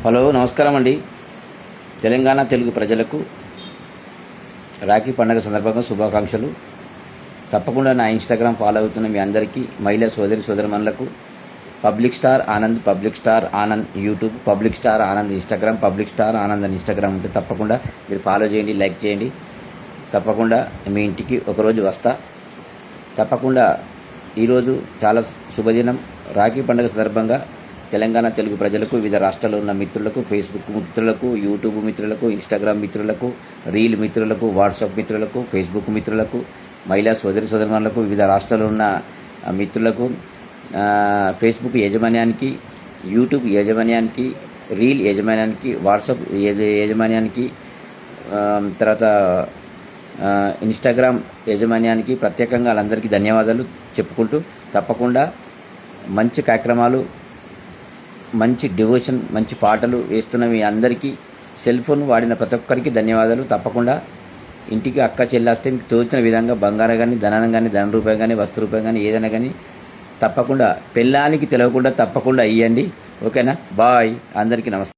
Hello, నమస్కారం అండి. తెలంగాణ తెలుగు ప్రజలకు రాఖీ పండుగ సందర్భంగా శుభాకాంక్షలు. తప్పకుండా నా ఇన్స్టాగ్రామ్ ఫాలో అవుతున్న మీ అందరికీ, మహిళా సోదరిమణులకు public star Anand YouTube, public star Anand Instagram, public star Anand అని ఇన్స్టాగ్రామ్ ఉంటే తప్పకుండా మీరు ఫాలో చేయండి, లైక్ చేయండి. తప్పకుండా మీ ఇంటికి ఒకరోజు వస్తా. తప్పకుండా ఈరోజు చాలా శుభదినం. రాఖీ పండుగ సందర్భంగా తెలంగాణ తెలుగు ప్రజలకు, వివిధ రాష్ట్రాల్లో ఉన్న మిత్రులకు, ఫేస్బుక్ మిత్రులకు, యూట్యూబ్ మిత్రులకు, ఇన్స్టాగ్రామ్ మిత్రులకు, రీల్ మిత్రులకు, వాట్సాప్ మిత్రులకు, ఫేస్బుక్ మిత్రులకు, మహిళా సోదరిమణులకు, వివిధ రాష్ట్రాల్లో ఉన్న మిత్రులకు, ఫేస్బుక్ యాజమాన్యానికి, యూట్యూబ్ యాజమాన్యానికి, రీల్ యాజమాన్యానికి, వాట్సాప్ యాజమాన్యానికి, తర్వాత ఇన్స్టాగ్రామ్ యాజమాన్యానికి ప్రత్యేకంగా వాళ్ళందరికీ ధన్యవాదాలు చెప్పుకుంటూ, తప్పకుండా మంచి కార్యక్రమాలు, మంచి డివోషన్, మంచి పాటలు వేస్తున్న మీ అందరికీ, సెల్ ఫోన్ వాడిన ప్రతి ఒక్కరికి ధన్యవాదాలు. తప్పకుండా ఇంటికి అక్క చెల్లాస్తే మీకు తోచిన విధంగా బంగారం కానీ, ధనం కానీ, ధన రూపాయి కానీ, వస్తు రూపాయి కానీ, ఏదైనా కానీ తప్పకుండా పెళ్ళానికి తెలియకుండా తప్పకుండా ఇవ్వండి. ఓకేనా? బాయ్. అందరికీ నమస్తే.